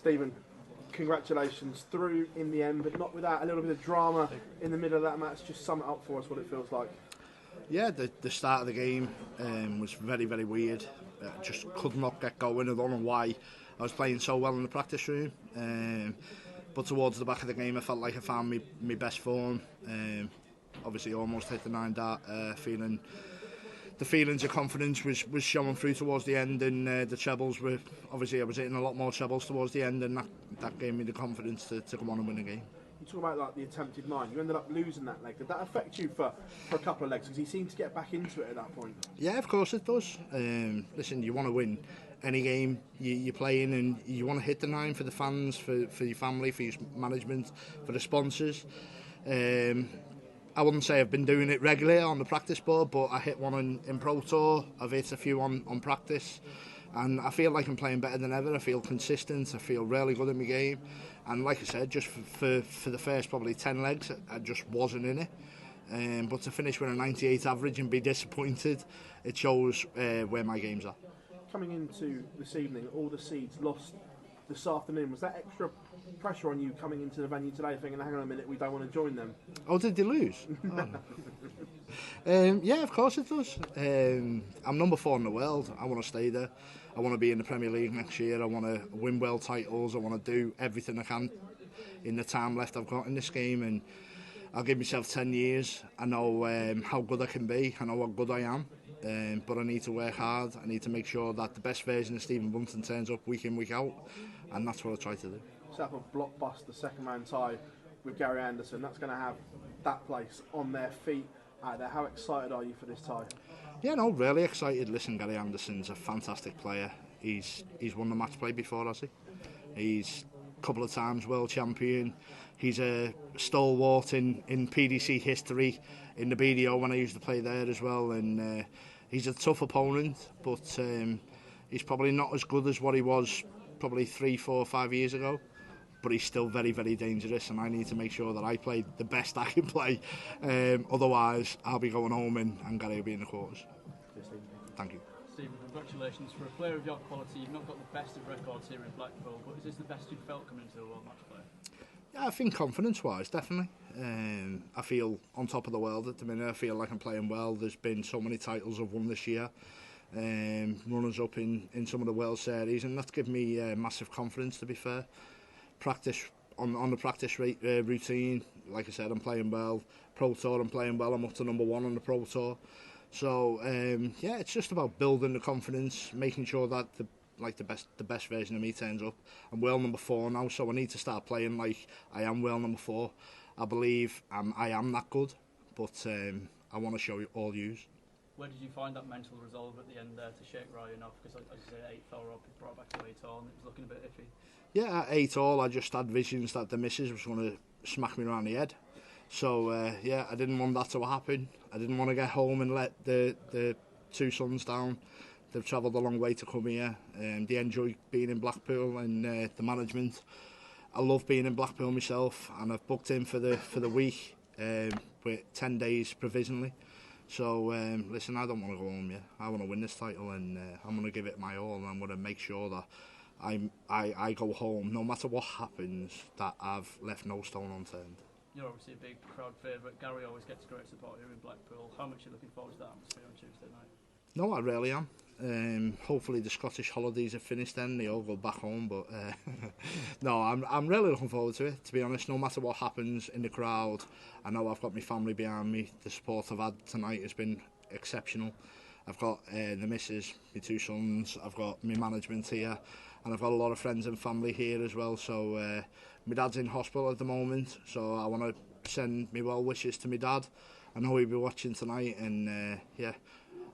Stephen, congratulations, through in the end, but not without a little bit of drama in the middle of that match. Just sum it up for us, what it feels like. Yeah, the start of the game was very, very weird. Just could not get going. I don't know why. I was playing so well in the practice room, but towards the back of the game I felt like I found my best form. Obviously almost hit the 9-dart, feeling the feelings of confidence was showing through towards the end, and the trebles were, obviously I was hitting a lot more trebles towards the end, and that gave me the confidence to come on and win the game. You talk about like the attempted 9, you ended up losing that leg. Did that affect you for a couple of legs, because he seemed to get back into it at that point? Yeah, of course it does. Listen, you want to win any game you're playing, and you want to hit the 9 for the fans, for your family, for your management, for the sponsors. I wouldn't say I've been doing it regularly on the practice board, but I hit one in Pro Tour, I've hit a few on practice, and I feel like I'm playing better than ever. I feel consistent, I feel really good in my game, and like I said, just for the first probably 10 legs I just wasn't in it, but to finish with a 98 average and be disappointed, it shows where my game's at. Coming into this evening, all the seeds lost this afternoon. Was that extra pressure on you coming into the venue today thinking, hang on a minute, we don't want to join them? Oh, did they lose? Yeah, of course it does. I'm number 4 in the world. I want to stay there. I want to be in the Premier League next year. I want to win world titles. I want to do everything I can in the time left I've got in this game, and I'll give myself 10 years. I know how good I can be. I know how good I am. But I need to work hard. I need to make sure that the best version of Stephen Bunting turns up week in, week out, and that's what I try to do. Set up a blockbuster second-man tie with Gary Anderson. That's going to have that place on their feet out there. How excited are you for this tie? Yeah, no, really excited. Listen, Gary Anderson's a fantastic player. He's won the match play before, has he? He's a couple of times world champion. He's a stalwart in PDC history, in the BDO when I used to play there as well, and he's a tough opponent, but he's probably not as good as what he was probably 3, 4, 5 years ago, but he's still very, very dangerous, and I need to make sure that I play the best I can play. Otherwise, I'll be going home and Gary will be in the quarters. Thank you. Stephen, congratulations. For a player of your quality, you've not got the best of records here in Blackpool, but is this the best you've felt coming into the World Matchplay? Yeah, I think confidence-wise, definitely. I feel on top of the world at the minute. I feel like I'm playing well. There's been so many titles I've won this year, runners-up in some of the World Series, and that's given me massive confidence, to be fair. Practice on the practice routine, like I said, I'm playing well. Pro Tour, I'm playing well. I'm up to number 1 on the Pro Tour. So, yeah, it's just about building the confidence, making sure that the best version of me turns up. I'm world number 4 now, so I need to start playing like I am world number 4. I believe I am that good, but I want to show you all yous. Where did you find that mental resolve at the end there to shake Ryan off? Because as you say, 8 fell up, it brought back to 8 all, and it was looking a bit iffy. Yeah, at 8 all, I just had visions that the missus was going to smack me around the head. So yeah, I didn't want that to happen. I didn't want to get home and let the 2 sons down. They've travelled a long way to come here. They enjoy being in Blackpool, and the management. I love being in Blackpool myself, and I've booked in for the week with 10 days provisionally. So listen, I don't want to go home yet. I want to win this title, and I'm going to give it my all, and I'm going to make sure that I go home, no matter what happens, that I've left no stone unturned. You're obviously a big crowd favourite. Gary always gets great support here in Blackpool. How much are you looking forward to that atmosphere on Tuesday night? No, I really am. Hopefully the Scottish holidays are finished then, they all go back home, but no, I'm really looking forward to it, to be honest. No matter what happens in the crowd, I know I've got my family behind me. The support I've had tonight has been exceptional. I've got the missus, my 2 sons, I've got my management here, and I've got a lot of friends and family here as well. So my dad's in hospital at the moment, so I want to send my well wishes to my dad. I know he'll be watching tonight, and yeah,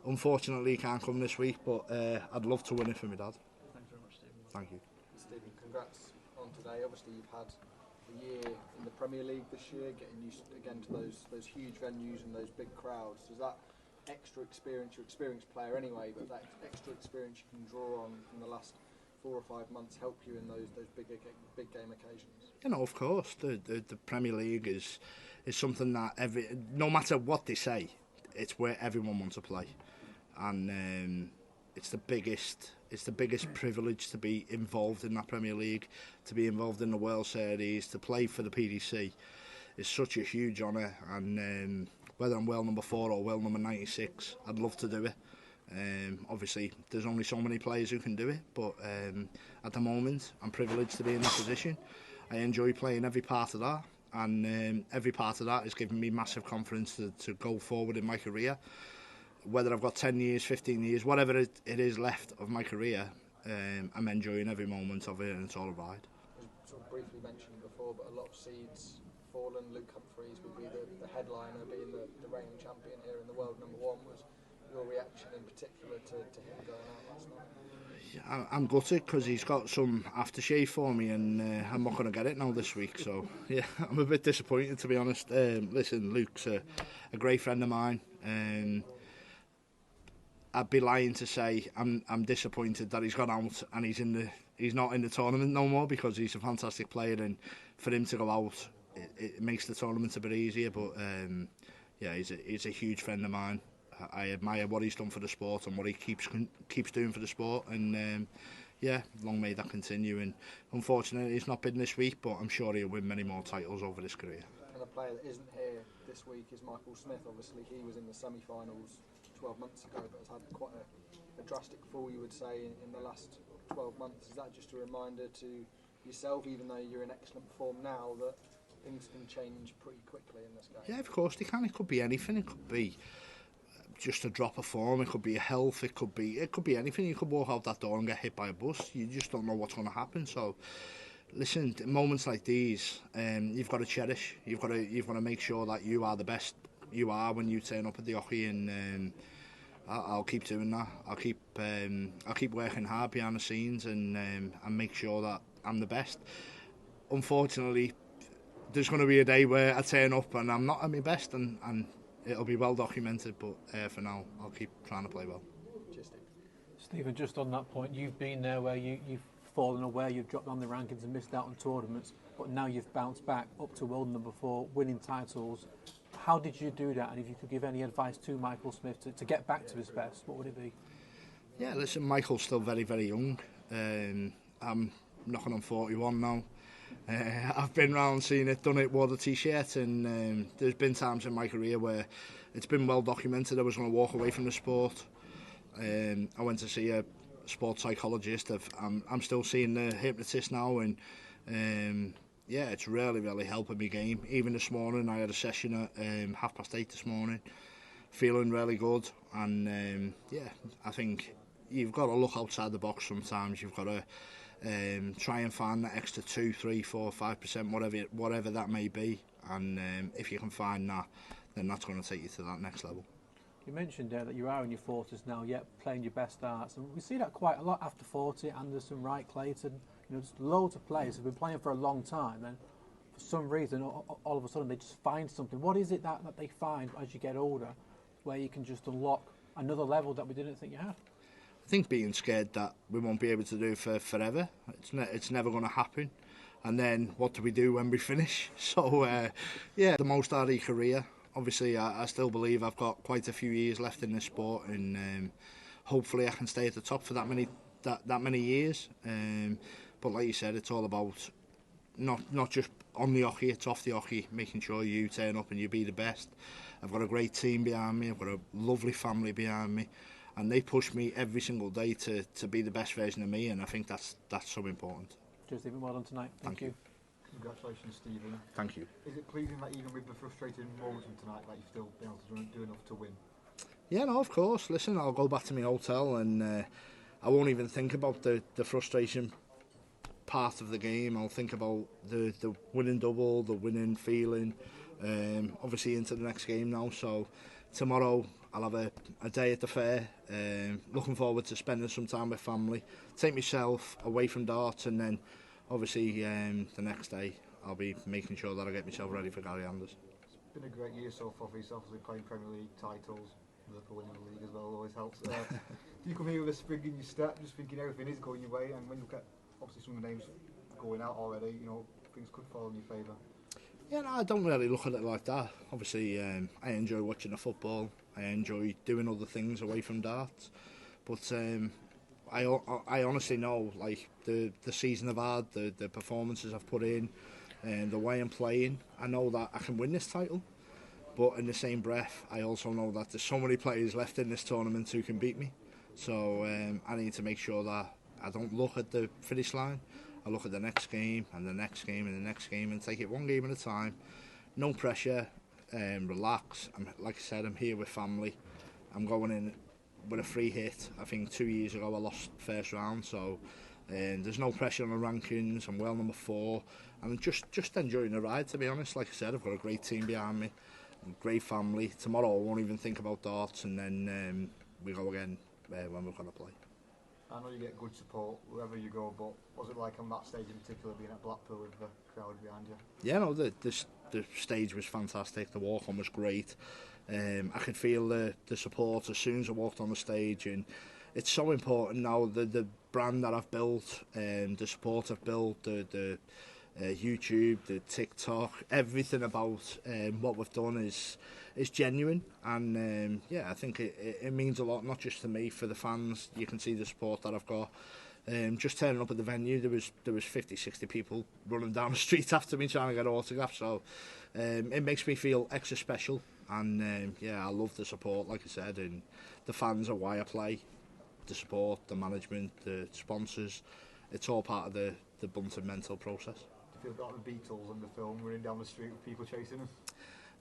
unfortunately he can't come this week, but I'd love to win it for my dad. Thanks very much, Stephen. Thank you. Stephen, congrats on today. Obviously you've had a year in the Premier League this year, getting used again to those huge venues and those big crowds. Does that extra experience, you're an experienced player anyway, but that extra experience you can draw on in the last 4 or 5 months help you in those big game occasions? You know, of course, the Premier League is something that no matter what they say, it's where everyone wants to play, and it's the biggest it's the biggest privilege to be involved in that Premier League, to be involved in the World Series, to play for the PDC. It's such a huge honour, and whether I'm world number 4 or world number 96, I'd love to do it. Obviously, there's only so many players who can do it, but at the moment, I'm privileged to be in that position. I enjoy playing every part of that, and every part of that has given me massive confidence to go forward in my career. Whether I've got 10 years, 15 years, whatever it is left of my career, I'm enjoying every moment of it, and it's all a ride. You sort of briefly mentioned before, but a lot of seeds fallen. Luke Humphries would be the headliner, being the reigning champion here and the world number 1. Was your reaction in particular to him going out last night? I'm gutted because he's got some aftershave for me, and I'm not going to get it now this week. So yeah, I'm a bit disappointed, to be honest. Listen, Luke's a great friend of mine. I'd be lying to say I'm disappointed that he's gone out and he's not in the tournament no more, because he's a fantastic player, and for him to go out, it makes the tournament a bit easier. But yeah, he's a huge friend of mine. I admire what he's done for the sport and what he keeps doing for the sport, and yeah, long may that continue. And unfortunately, he's not been this week, but I'm sure he'll win many more titles over his career. And a player that isn't here this week is Michael Smith. Obviously, he was in the semi-finals 12 months ago, but has had quite a drastic fall, you would say, in the last 12 months. Is that just a reminder to yourself, even though you're in excellent form now, that things can change pretty quickly in this game? Yeah, of course they can. It could be anything. It could be just a drop of form, it could be a health, it could be anything. You could walk out that door and get hit by a bus. You just don't know what's going to happen. So listen, moments like these, you've got to cherish. You've got to make sure that you are the best you are when you turn up at the hockey, and I'll keep doing that. I'll keep working hard behind the scenes, and make sure that I'm the best. Unfortunately, there's going to be a day where I turn up and I'm not at my best, and it'll be well documented, but for now, I'll keep trying to play well. Stephen, just on that point, you've been there where you've fallen away, you've dropped down the rankings and missed out on tournaments, but now you've bounced back up to world number 4, winning titles. How did you do that? And if you could give any advice to Michael Smith to get back to his best, what would it be? Yeah, listen, Michael's still very, very young. I'm knocking on 41 now. I've been round, seen it, done it, wore the t-shirt, and there's been times in my career where it's been well documented I was going to walk away from the sport. I went to see a sports psychologist. I'm still seeing the hypnotist now, and yeah, it's really, really helping me game. Even this morning, I had a session at 8:30 this morning, feeling really good, and yeah, I think you've got to look outside the box sometimes. You've got to try and find that extra 2, 3, 4, 5%, whatever that may be, and if you can find that, then that's going to take you to that next level. You mentioned that you are in your 40s now, yet playing your best darts, and we see that quite a lot after 40. Anderson, Wright, Clayton, just loads of players who've been playing for a long time, and for some reason, all of a sudden, they just find something. What is it that they find as you get older, where you can just unlock another level that we didn't think you had? I think being scared that we won't be able to do it for forever. It's never going to happen. And then what do we do when we finish? So, yeah, the most out of your career. Obviously, I still believe I've got quite a few years left in this sport, and hopefully I can stay at the top for that many years. But like you said, it's all about not just on the hockey, it's off the hockey, making sure you turn up and you be the best. I've got a great team behind me. I've got a lovely family behind me. And they push me every single day to be the best version of me, and I think that's so important. Cheers, Stephen. Well done tonight. Thank you. Congratulations, Stephen. Thank you. Is it pleasing that even with the frustrating moments from tonight, that you've still been able to do enough to win? Yeah, no, of course. Listen, I'll go back to my hotel, and I won't even think about the frustration part of the game. I'll think about the winning double, the winning feeling, obviously into the next game now. So tomorrow I'll have a day at the fair, looking forward to spending some time with family, take myself away from darts, and then obviously the next day I'll be making sure that I get myself ready for Gary Anders. It's been a great year so far for yourself, obviously playing Premier League titles, Liverpool winning the league as well always helps. Do you come here with a spring in your step, just thinking everything is going your way, and when you look at obviously some of the names going out already, things could fall in your favour? Yeah, no, I don't really look at it like that. Obviously, I enjoy watching the football. I enjoy doing other things away from darts. But I honestly know, like, the season I've had, the performances I've put in, and the way I'm playing, I know that I can win this title. But in the same breath, I also know that there's so many players left in this tournament who can beat me. So I need to make sure that I don't look at the finish line. I look at the next game and the next game and the next game and take it one game at a time. No pressure, relax. Like I said, I'm here with family. I'm going in with a free hit. I think 2 years ago I lost first round, so there's no pressure on the rankings. I'm well number 4. I'm just enjoying the ride, to be honest. Like I said, I've got a great team behind me, great family. Tomorrow I won't even think about darts, and then we go again when we're going to play. I know you get good support wherever you go, but was it like on that stage in particular, being at Blackpool with the crowd behind you? Yeah, no, the stage was fantastic. The walk-on was great. I could feel the support as soon as I walked on the stage, and it's so important now. The brand that I've built, the support I've built, the YouTube, the TikTok, everything about what we've done is genuine, and I think it means a lot, not just to me, for the fans. You can see the support that I've got. Just turning up at the venue, there was 50, 60 people running down the street after me trying to get autographs, so it makes me feel extra special, and I love the support, like I said, and the fans are why I play. The support, the management, the sponsors, it's all part of the Bunting mental process. Do you feel like the Beatles in the film running down the street with people chasing them?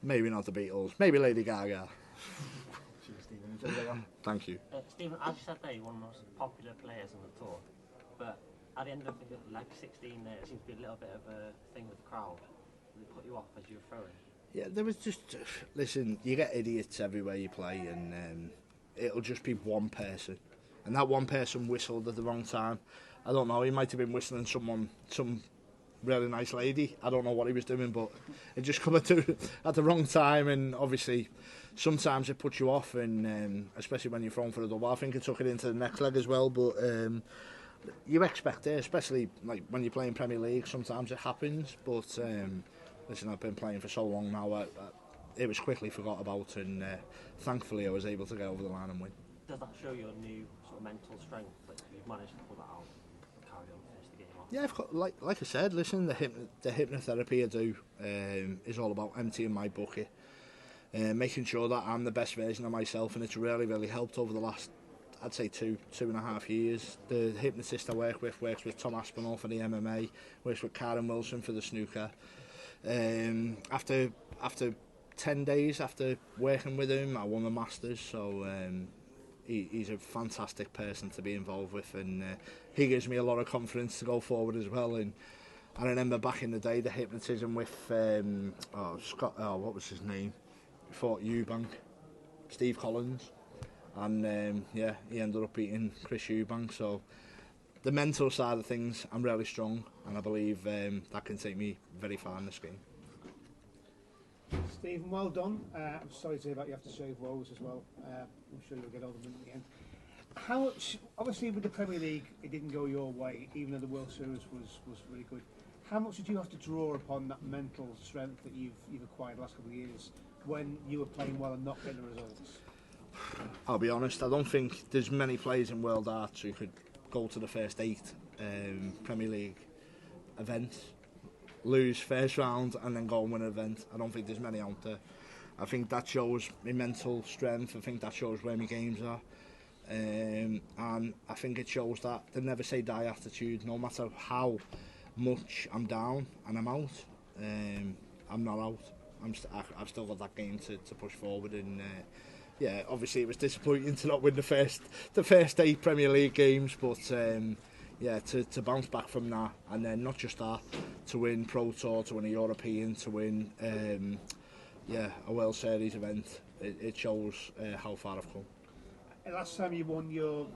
Maybe not the Beatles, maybe Lady Gaga. Cheers, Stephen. Enjoy that. Thank you. Stephen, as you said there, you're one of the most popular players on the tour, but at the end of like 16 there, it seems to be a little bit of a thing with the crowd. Did it put you off as you were throwing? Yeah, there was just... Listen, you get idiots everywhere you play, and it'll just be one person. And that one person whistled at the wrong time. I don't know, he might have been whistling some really nice lady. I don't know what he was doing, but it just come at the wrong time, and obviously sometimes it puts you off, and especially when you're thrown for a double. I think it took it into the next leg as well, but you expect it, especially like when you're playing Premier League. Sometimes it happens, but listen, I've been playing for so long now, it was quickly forgot about, and thankfully I was able to get over the line and win. Does that show your new sort of mental strength that you've managed to pull that out and carry on, finish the game off? Yeah, I've got, like I said, listen, the hypnotherapy I do is all about emptying my bucket, making sure that I'm the best version of myself, and it's really, really helped over the last, I'd say, 2.5 years. The hypnotist I work with works with Tom Aspinall for the MMA, works with Karen Wilson for the snooker. After 10 days after working with him, I won the Masters, so he's a fantastic person to be involved with, and he gives me a lot of confidence to go forward as well. And I remember back in the day, the hypnotism with what was his name? He fought Eubank, Steve Collins, and he ended up beating Chris Eubank. So the mental side of things, I'm really strong, and I believe that can take me very far in this game. Stephen, well done. I'm sorry to hear about you have to shave woes as well. I'm sure you'll get over them in the end. How much, obviously with the Premier League, it didn't go your way, even though the World Series was really good. How much did you have to draw upon that mental strength that you've acquired the last couple of years when you were playing well and not getting the results? I'll be honest, I don't think there's many players in World Darts who could go to the first 8 Premier League events, lose first round and then go and win an event. I don't think there's many out there. I think that shows my mental strength. I think that shows where my games are, and I think it shows that the never say die attitude. No matter how much I'm down and I'm out, I'm not out. I've still got that game to push forward, and obviously it was disappointing to not win the first 8 Premier League games, but to bounce back from that, and then not just that, to win Pro Tour, to win a European, to win a World Series event, it shows how far I've come. Last time you won your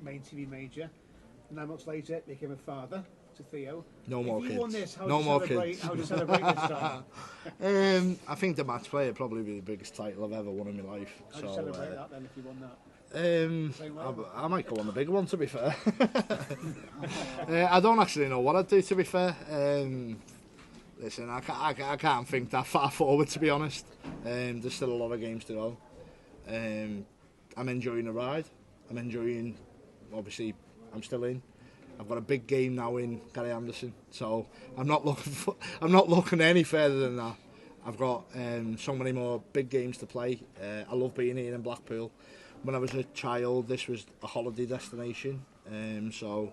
main TV major, 9 months later became a father to Theo. No more kids. If you won this, how no more kids. How do you celebrate this time? I think the match play would probably be the biggest title I've ever won in my life. How do you celebrate that then if you won that? I might go on the bigger one, to be fair. I don't actually know what I'd do, to be fair. Listen, I can't think that far forward, to be honest. There's still a lot of games to go. I'm enjoying the ride. I'm enjoying obviously I'm still in. I've got a big game now in Gary Anderson, so I'm not looking any further than that. I've got so many more big games to play. I love being here in Blackpool. When I was a child, this was a holiday destination. So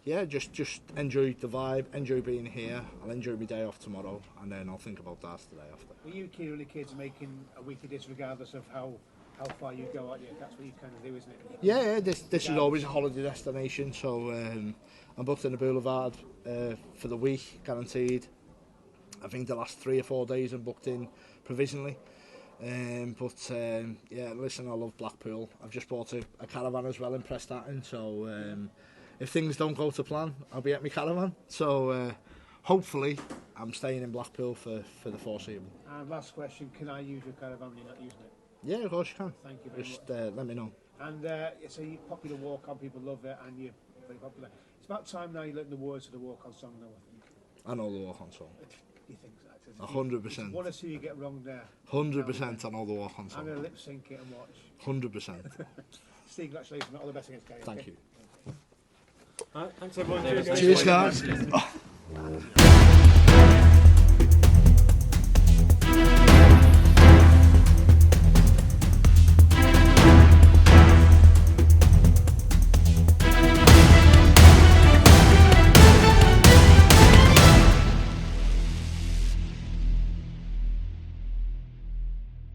yeah, just enjoy the vibe, enjoy being here. I'll enjoy my day off tomorrow, and then I'll think about that the day after. Were you keen on the kids making a week of this regardless of how far you go, aren't you? That's what you kind of do, isn't it? Yeah, this is always a holiday destination, so I'm booked in the Boulevard for the week, guaranteed. I think the last 3 or 4 days I'm booked in provisionally. Yeah, listen, I love Blackpool. I've just bought a caravan as well in Prestatyn, so if things don't go to plan, I'll be at my caravan. So hopefully I'm staying in Blackpool for the foreseeable. And last question, can I use your caravan when you're not using it? Yeah, of course you can. Thank you very just much. Let me know. And so you popular walk-on, people love it, and you're very popular. It's about time now you're letting the words of the walk-on song know, I think. I know the walk-on song. You think so? 100%. Want to see you get wrong there. 100% I know the walk-on song. I'm going to lip sync it and watch. 100%. Steve, congratulations, all the best against Gary. Thank you. All right, thanks everyone. Cheers, guys.